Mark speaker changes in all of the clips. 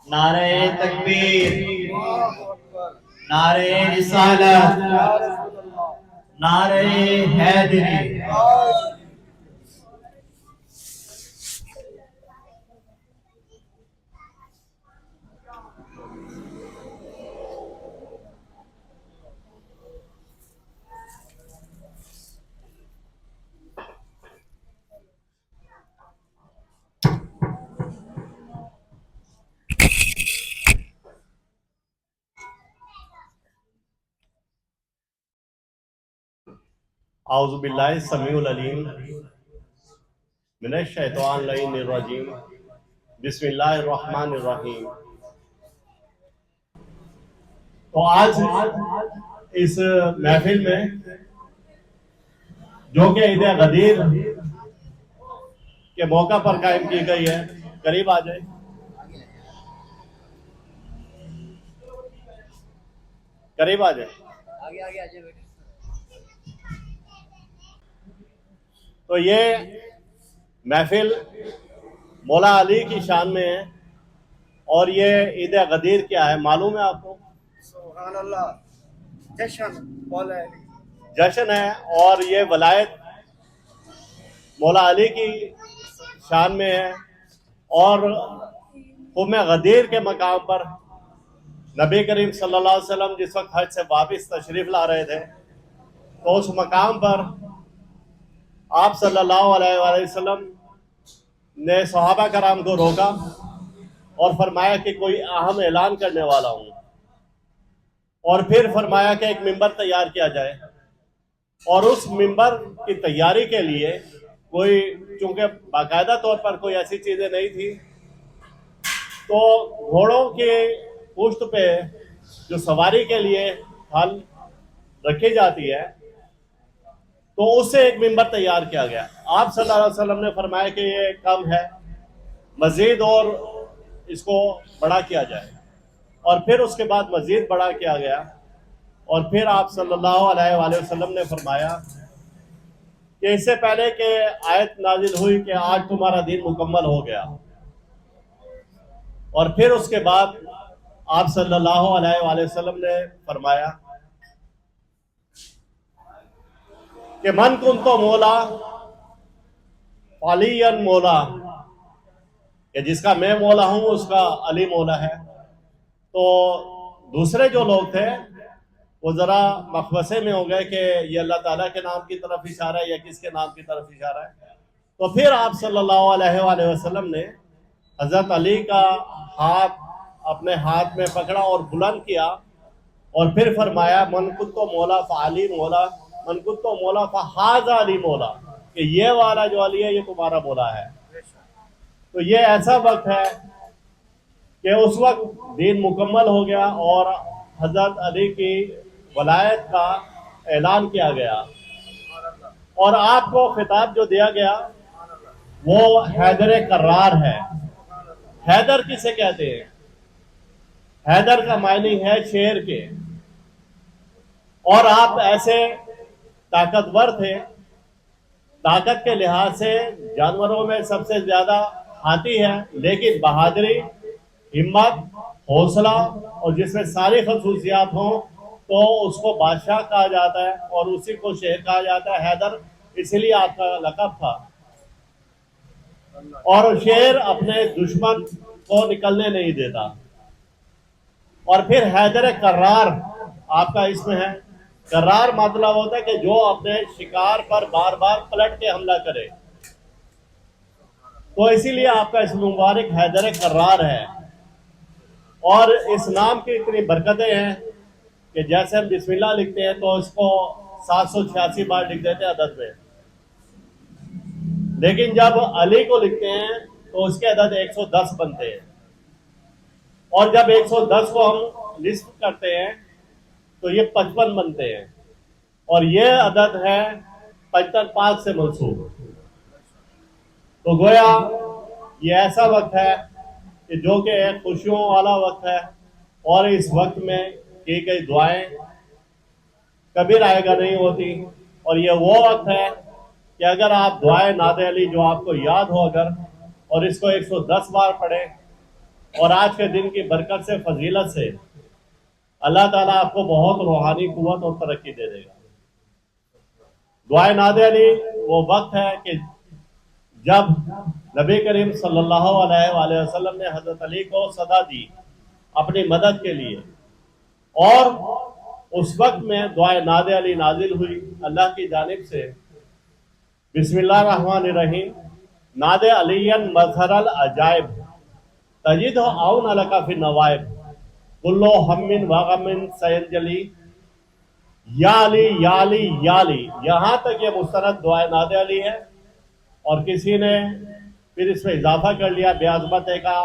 Speaker 1: नारे तकबीर, नारे रिसालत, नारे हैदरी।
Speaker 2: अऊज़ु बिल्लाहि समीउल अलीम मिनश शैतानिर रजीम बिस्मिल्लाहिर रहमानिर रहीम। तो आज इस महफिल में जो कि ईद गदीर के मौका पर कायम की गई है, करीब आ जाए, करीब आ जाए। तो ये महफिल मौला अली की शान में है। और ये ईद गदीर क्या है मालूम है आपको?
Speaker 3: सुभान अल्लाह, जश्न मौला अली।
Speaker 2: जश्न है, और ये वलायत मौला अली की शान में है। और क़ौम गदीर के मकाम पर नबी करीम सल्लल्लाहु अलैहि वसल्लम जिस वक्त हज से वापस तशरीफ़ ला रहे थे, तो उस मकाम पर आप सल्लल्लाहु अलैहि वसल्लम ने सहाबा कराम को रोका और फरमाया कि कोई अहम ऐलान करने वाला हूँ। और फिर फरमाया कि एक मिंबर तैयार किया जाए, और उस मिंबर की तैयारी के लिए कोई, चूंकि बाकायदा तौर पर कोई ऐसी चीज़ें नहीं थी, तो घोड़ों के पुश्त पे जो सवारी के लिए हल रखी जाती है, तो उससे एक मिंबर तैयार किया गया। आप सल्लल्लाहु अलैहि वसल्लम ने फरमाया कि ये कम है, मजीद और इसको बड़ा किया जाए। और फिर उसके बाद मजीद बड़ा किया गया। और फिर आप सल्लल्लाहु अलैहि वसल्लम ने फरमाया कि इससे पहले कि आयत नाजिल हुई कि आज तुम्हारा दिन मुकम्मल हो गया, और फिर उसके बाद आप सल्लल्लाहु अलैहि वसल्लम ने फरमाया कि मन कुंतो मौला अलीयन मौला, कि जिसका मैं मौला हूं उसका अली मौला है। तो दूसरे जो लोग थे वो जरा मखवसे में हो गए कि ये अल्लाह ताला के नाम की तरफ इशारा है या किसके नाम की तरफ इशारा है। तो फिर आप सल्लल्लाहु अलैहि वसल्लम ने हजरत अली का हाथ अपने हाथ में पकड़ा और बुलंद किया, और फिर फरमाया मन कुत्तो मौला फ़अली मौला, मन कुत्तो मौला फ़हाज़ा अली मौला, कि ये वाला जो अली है ये तुम्हारा मौला है। तो ये ऐसा वक्त है कि उस वक्त दीन मुकम्मल हो गया और हजरत अली की वलायत का ऐलान किया गया। और आपको खिताब जो दिया गया वो हैदर कर्रार है। हैदर किसे कहते हैं? हैदर का मायने है शेर के। और आप ऐसे ताकतवर थे, ताकत के लिहाज से जानवरों में सबसे ज्यादा हाथी है, लेकिन बहादुरी, हिम्मत, हौसला और जिसमें सारी खसूसियात हों तो उसको बादशाह कहा जाता है, और उसी को शेर कहा जाता है। हैदर इसीलिए आपका लक़ब था। और शेर अपने दुश्मन को निकलने नहीं देता। और फिर हैदर कर्रार आपका इसमें है। कर्रार मतलब होता है कि जो अपने शिकार पर बार बार पलट के हमला करे, तो इसीलिए आपका इसम मुबारक हैदर कर्रार है। और इस नाम की इतनी बरकतें हैं कि जैसे हम बिस्मिल्लाह लिखते हैं तो इसको 786 बार लिख देते हैं अदद में, लेकिन जब अली को लिखते हैं तो उसके अदद 110 बनते हैं। और जब 110 को हम लिस्ट करते हैं तो ये 55 बनते हैं, और ये अदद है 55 पाक से मंसूब। तो गोया ये ऐसा वक्त है कि जो कि एक खुशियों वाला वक्त है, और इस वक्त में की गई दुआएं कभी रायगा नहीं होती। और ये वो वक्त है कि अगर आप दुआएं नादे अली जो आपको याद हो अगर, और इसको 110 बार पढ़े, اور آج کے دن کی برکت سے فضیلت سے اللہ تعالیٰ آپ کو بہت روحانی قوت اور ترقی دے دے گا۔ دعائے نادے علی وہ وقت ہے کہ جب نبی کریم صلی اللہ علیہ وآلہ وسلم نے حضرت علی کو صدا دی اپنی مدد کے لیے، اور اس وقت میں دعائے نادے علی نازل ہوئی اللہ کی جانب سے۔ بسم اللہ الرحمن الرحیم، نادے علی مظہر العجائب تجد عون لک فی النوائب کلو ہم وغم سینجلی، یا علی یا علی یا علی، یہاں تک یہ مستند دعائے نادے علی ہے۔ اور کسی نے پھر اس میں اضافہ کر لیا بے عظمت کا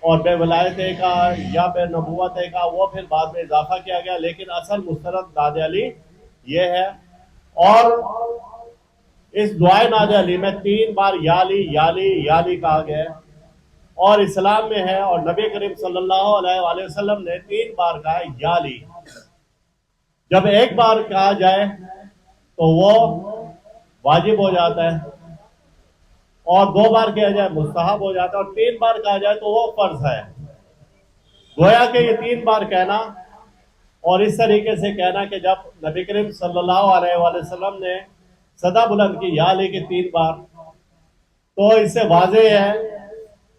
Speaker 2: اور بے ولایت کا یا بے نبوت کا، وہ پھر بعد میں اضافہ کیا گیا، لیکن اصل مستند نادے علی یہ ہے۔ اور اس دعائے نادے علی میں 3 بار یا علی یا علی یا علی کہا گیا ہے، اور اسلام میں ہے، اور نبی کریم صلی اللہ علیہ وآلہ وسلم نے 3 بار کہا یا علی۔ جب ایک بار کہا جائے تو وہ واجب ہو جاتا ہے، اور 2 بار کہا جائے مستحب ہو جاتا ہے، اور 3 بار کہا جائے تو وہ فرض ہے۔ گویا کہ یہ 3 بار کہنا، اور اس طریقے سے کہنا کہ جب نبی کریم صلی اللہ علیہ وآلہ وسلم نے صدا بلند کی یا علی کی 3 بار، تو اس سے واضح ہے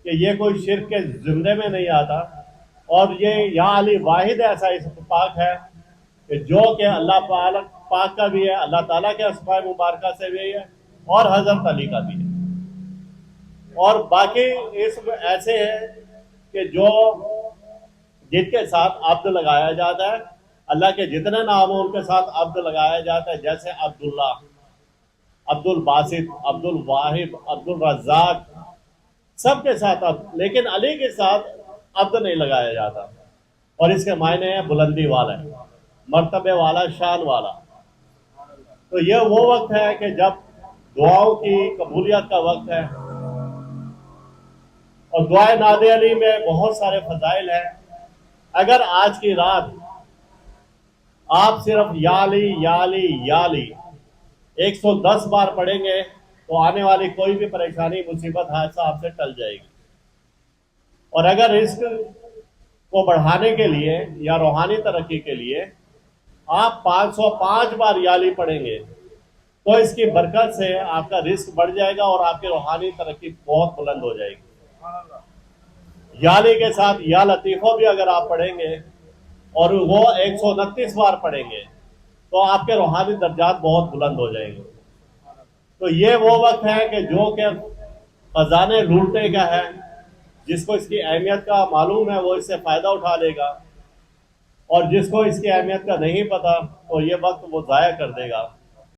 Speaker 2: کہ یہ کوئی شرک کے زمرے میں نہیں آتا، اور یہ یا علی واحد ایسا پاک ہے کہ جو کہ اللہ پاک کا بھی ہے، اللہ تعالیٰ کے اسماء مبارکہ سے بھی ہے، اور حضرت علی کا بھی ہے۔ اور باقی اسم ایسے ہیں کہ جو جن کے ساتھ عبد لگایا جاتا ہے، اللہ کے جتنے نام ہیں ان کے ساتھ عبد لگایا جاتا ہے، جیسے عبداللہ، عبد الباسط، عبد الواحد، عبد الرزاق، سب کے ساتھ عبد، لیکن علی کے ساتھ عبد نہیں لگایا جاتا، اور اس کے معنی ہے بلندی والا، مرتبے والا، شان والا۔ تو یہ وہ وقت ہے کہ جب دعاؤں کی قبولیت کا وقت ہے، اور دعائے نادے علی میں بہت سارے فضائل ہیں۔ اگر آج کی رات آپ صرف یا علی یا علی یا علی 110 بار پڑھیں گے تو آنے والی کوئی بھی پریشانی، مصیبت، حادثہ آپ سے ٹل جائے گی۔ اور اگر رزق کو بڑھانے کے لیے یا روحانی ترقی کے لیے آپ 505 بار یا علی پڑھیں گے تو اس کی برکت سے آپ کا رزق بڑھ جائے گا، اور آپ کی روحانی ترقی بہت بلند ہو جائے گی۔ یا علی کے ساتھ یا لطیفہ بھی اگر آپ پڑھیں گے اور وہ 129 بار پڑھیں گے تو آپ کے روحانی درجات بہت بلند ہو جائیں گے۔ تو یہ وہ وقت ہے کہ جو کہ خزانے لوٹنے کا ہے، جس کو اس کی اہمیت کا معلوم ہے وہ اس سے فائدہ اٹھا لے گا، اور جس کو اس کی اہمیت کا نہیں پتا تو یہ وقت وہ ضائع کر دے گا۔